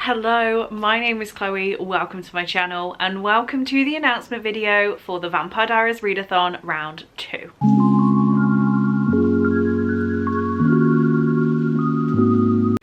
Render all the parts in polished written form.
Hello, my name is Chloe, welcome to my channel and welcome to the announcement video for the Vampire Diaries Readathon round 2.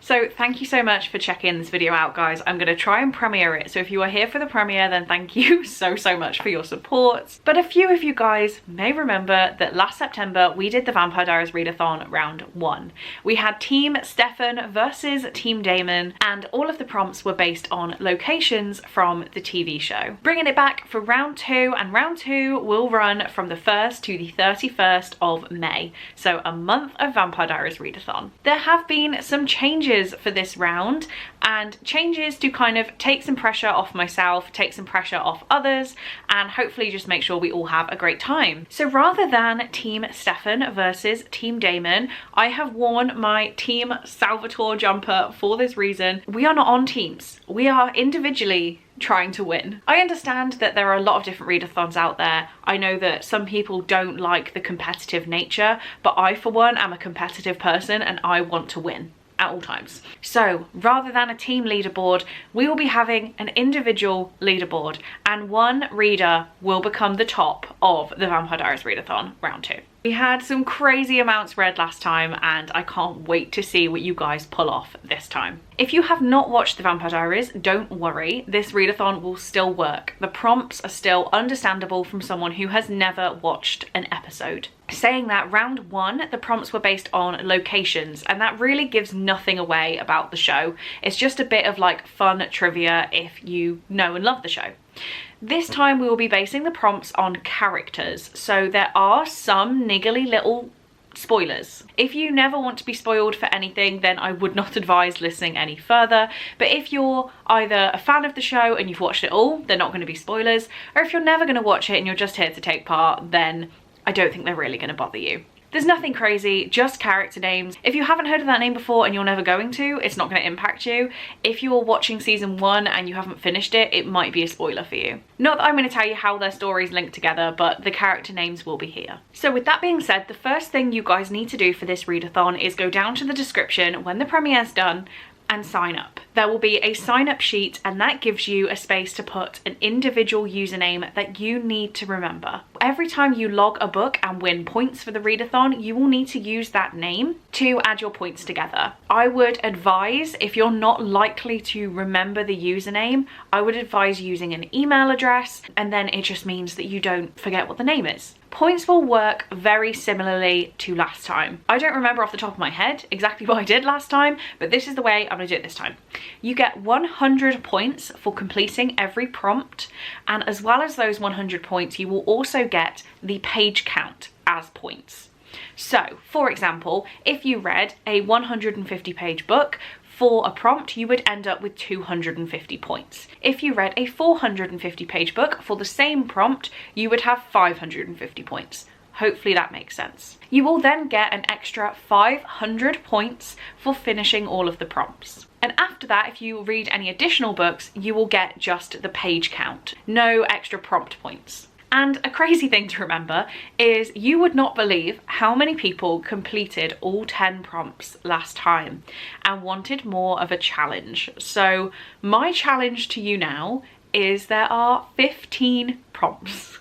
So thank you so much for checking this video out, guys. I'm going to try and premiere it, so if you are here for the premiere then thank you so much for your support. But a few of you guys may remember that last September we did the Vampire Diaries Readathon round 1. We had Team Stefan versus Team Damon and all of the prompts were based on locations from the TV show. Bringing it back for round 2, and round 2 will run from the 1st to the 31st of May, so a month of Vampire Diaries Readathon. There have been some changes for this round, and changes to kind of take some pressure off myself, take some pressure off others, and hopefully just make sure we all have a great time. So rather than Team Stefan versus Team Damon, I have worn my Team Salvatore jumper for this reason. We are not on teams, we are individually trying to win. I understand that there are a lot of different readathons out there. I know that some people don't like the competitive nature, but I for one am a competitive person and I want to win at all times. So rather than a team leaderboard, we will be having an individual leaderboard, and one reader will become the top of the Vampire Diaries Readathon round 2. We had some crazy amounts read last time and I can't wait to see what you guys pull off this time. If you have not watched the Vampire Diaries, don't worry, this readathon will still work. The prompts are still understandable from someone who has never watched an episode. Saying that, round 1, the prompts were based on locations, and that really gives nothing away about the show. It's just a bit of like fun trivia if you know and love the show. This time we will be basing the prompts on characters, so there are some niggly little spoilers. If you never want to be spoiled for anything, then I would not advise listening any further, but if you're either a fan of the show and you've watched it all, they're not going to be spoilers, or if you're never going to watch it and you're just here to take part, then I don't think they're really going to bother you. There's nothing crazy, just character names. If you haven't heard of that name before and you're never going to, it's not going to impact you. If you're watching season 1 and you haven't finished it, it might be a spoiler for you. Not that I'm going to tell you how their stories link together, but the character names will be here. So with that being said, the first thing you guys need to do for this readathon is go down to the description when the premiere's done and sign up. There will be a sign up sheet, and that gives you a space to put an individual username that you need to remember. Every time you log a book and win points for the readathon, you will need to use that name to add your points together. I would advise, if you're not likely to remember the username, I would advise using an email address, and then it just means that you don't forget what the name is. Points will work very similarly to last time. I don't remember off the top of my head exactly what I did last time, but this is the way I'm gonna do it this time. You get 100 points for completing every prompt, and as well as those 100 points, you will also get the page count as points. So, for example, if you read a 150 page book, for a prompt, you would end up with 250 points. If you read a 450 page book for the same prompt, you would have 550 points. Hopefully that makes sense. You will then get an extra 500 points for finishing all of the prompts. And after that, if you read any additional books, you will get just the page count. No extra prompt points. And a crazy thing to remember is you would not believe how many people completed all 10 prompts last time and wanted more of a challenge. So my challenge to you now is there are 15 prompts.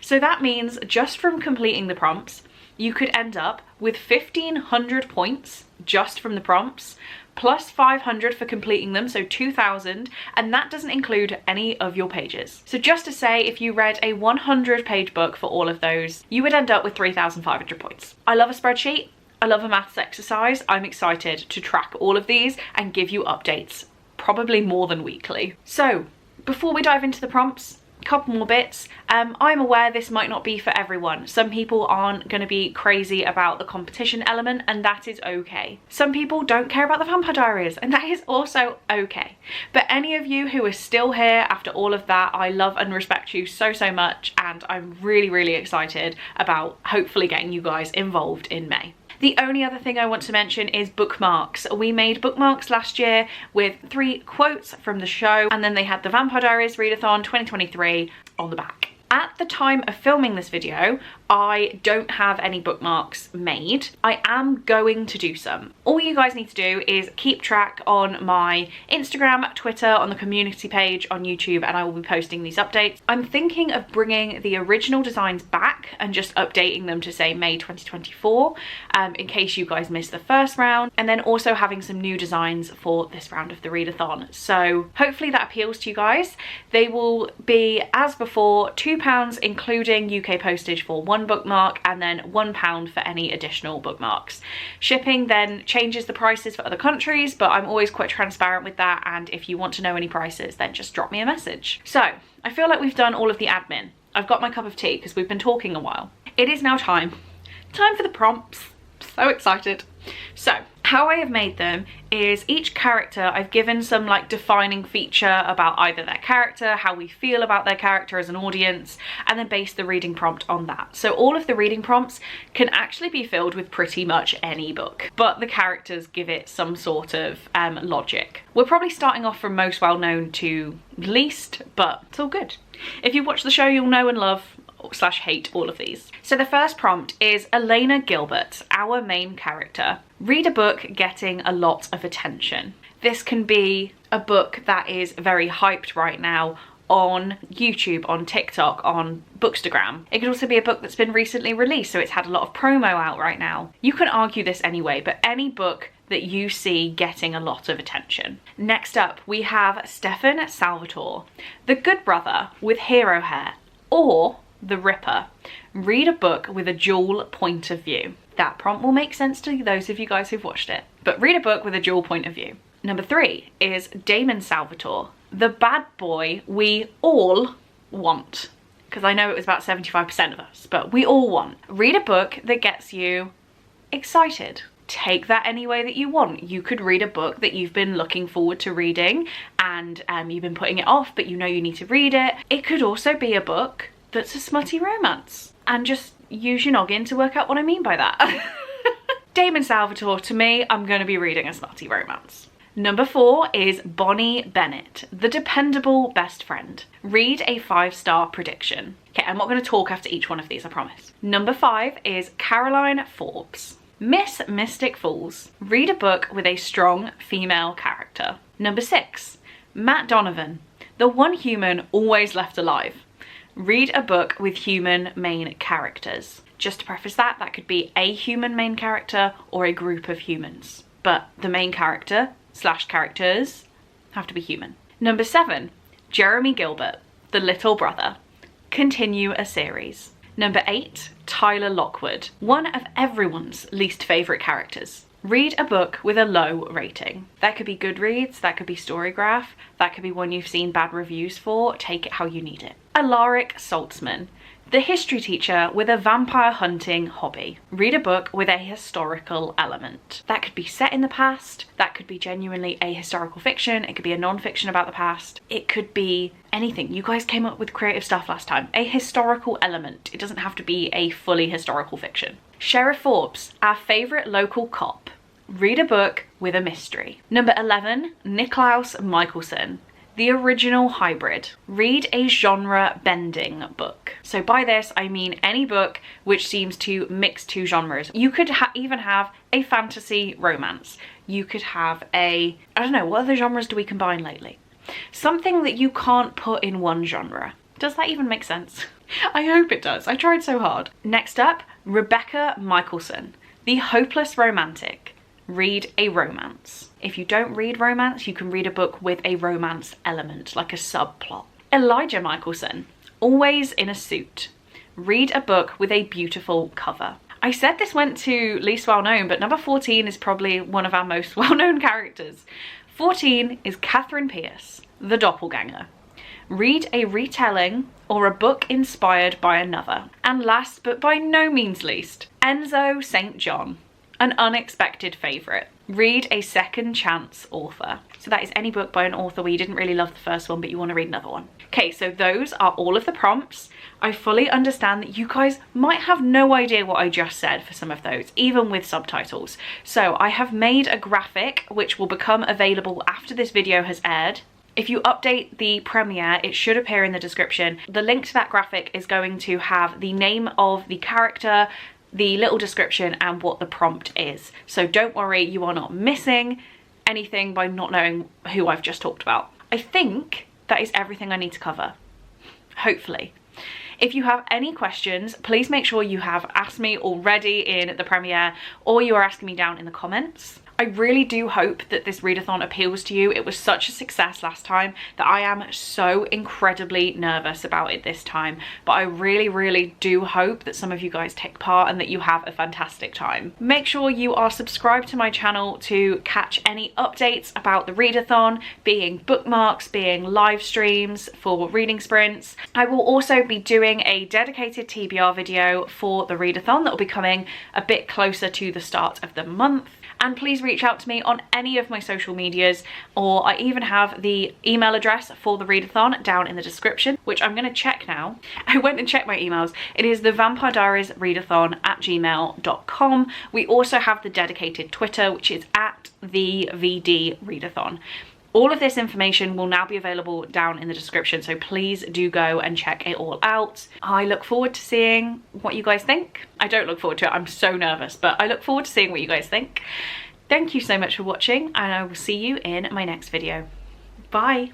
So that means just from completing the prompts, you could end up with 1,500 points just from the prompts, plus 500 for completing them, so 2,000, and that doesn't include any of your pages. So just to say, if you read a 100 page book for all of those, you would end up with 3,500 points. I love a spreadsheet, I love a maths exercise. I'm excited to track all of these and give you updates, probably more than weekly. So before we dive into the prompts, couple more bits. I'm aware this might not be for everyone. Some people aren't going to be crazy about the competition element, and that is okay. Some people don't care about the Vampire Diaries, and that is also okay. But any of you who are still here after all of that, I love and respect you so much, and I'm really excited about hopefully getting you guys involved in May. The only other thing I want to mention is bookmarks. We made bookmarks last year with 3 quotes from the show, and then they had the Vampire Diaries Readathon 2023 on the back. At the time of filming this video, I don't have any bookmarks made. I am going to do some. All you guys need to do is keep track on my Instagram, Twitter, on the community page, on YouTube, and I will be posting these updates. I'm thinking of bringing the original designs back and just updating them to say May 2024, in case you guys missed the first round, and then also having some new designs for this round of the readathon. So hopefully that appeals to you guys. They will be, as before, £2 including UK postage for one bookmark, and then £1 for any additional bookmarks. Shipping then changes the prices for other countries, but I'm always quite transparent with that, and if you want to know any prices, then just drop me a message. So I feel like we've done all of the admin. I've got my cup of tea because we've been talking a while. It is now time for the prompts. So excited. So how I have made them is each character I've given some like defining feature about either their character, how we feel about their character as an audience, and then base the reading prompt on that. So all of the reading prompts can actually be filled with pretty much any book, but the characters give it some sort of logic. We're probably starting off from most well known to least, but it's all good. If you watch the show, you'll know and love / hate all of these. So the first prompt is Elena Gilbert, our main character. Read a book getting a lot of attention. This can be a book that is very hyped right now on YouTube, on TikTok, on Bookstagram. It could also be a book that's been recently released, so it's had a lot of promo out right now. You can argue this anyway, but any book that you see getting a lot of attention. Next up, we have Stefan Salvatore, the good brother with hero hair, or the Ripper. Read a book with a dual point of view. That prompt will make sense to those of you guys who've watched it, but read a book with a dual point of view. Number 3 is Damon Salvatore, the bad boy we all want. Because I know it was about 75% of us, but we all want. Read a book that gets you excited. Take that any way that you want. You could read a book that you've been looking forward to reading and you've been putting it off, but you know you need to read it. It could also be a book that's a smutty romance, and just use your noggin to work out what I mean by that. Damon Salvatore, to me, I'm going to be reading a smutty romance. Number 4 is Bonnie Bennett, the dependable best friend. Read a 5-star prediction. Okay, I'm not going to talk after each one of these, I promise. Number 5 is Caroline Forbes, Miss Mystic Falls. Read a book with a strong female character. Number 6, Matt Donovan, the one human always left alive. Read a book with human main characters. Just to preface that, that could be a human main character or a group of humans, but the main character / characters have to be human. Number 7, Jeremy Gilbert, the little brother. Continue a series. Number 8, Tyler Lockwood, one of everyone's least favourite characters. Read a book with a low rating. That could be Goodreads, that could be Storygraph, that could be one you've seen bad reviews for. Take it how you need it. Alaric Saltzman, the history teacher with a vampire hunting hobby. Read a book with a historical element. That could be set in the past, that could be genuinely a historical fiction, it could be a non-fiction about the past, it could be anything. You guys came up with creative stuff last time. A historical element. It doesn't have to be a fully historical fiction. Sheriff Forbes, our favourite local cop. Read a book with a mystery. Number 11, Niklaus Michelson, the original hybrid. Read a genre-bending book. So by this, I mean any book which seems to mix 2 genres. You could even have a fantasy romance. You could have a, I don't know, what other genres do we combine lately? Something that you can't put in one genre. Does that even make sense? I hope it does. I tried so hard. Next up, Rebecca Michelson, the hopeless romantic. Read a romance. If you don't read romance, you can read a book with a romance element, like a subplot. Elijah Michelson, always in a suit. Read a book with a beautiful cover. I said this went to least well known, but number 14 is probably one of our most well-known characters. 14 is Catherine Pierce, the doppelganger. Read a retelling or a book inspired by another. And last but by no means least, Enzo St. John, an unexpected favourite. Read a second chance author. So that is any book by an author where you didn't really love the first one but you want to read another one. Okay, so those are all of the prompts. I fully understand that you guys might have no idea what I just said for some of those, even with subtitles. So I have made a graphic which will become available after this video has aired. If you update the premiere, it should appear in the description. The link to that graphic is going to have the name of the character, the little description, and what the prompt is. So don't worry, you are not missing anything by not knowing who I've just talked about. I think that is everything I need to cover, hopefully. If you have any questions, please make sure you have asked me already in the premiere, or you are asking me down in the comments. I really do hope that this readathon appeals to you. It was such a success last time that I am so incredibly nervous about it this time. But I really do hope that some of you guys take part and that you have a fantastic time. Make sure you are subscribed to my channel to catch any updates about the readathon, being bookmarks, being live streams for reading sprints. I will also be doing a dedicated TBR video for the readathon that will be coming a bit closer to the start of the month. And please reach out to me on any of my social medias, or I even have the email address for the readathon down in the description, which I'm going to check now. I went and checked my emails. It is the Vampire Diaries Readathon @gmail.com. We also have the dedicated Twitter, which is @the VD Readathon. All of this information will now be available down in the description, so please do go and check it all out. I look forward to seeing what you guys think. I don't look forward to it, I'm so nervous, but I look forward to seeing what you guys think. Thank you so much for watching, and I will see you in my next video. Bye.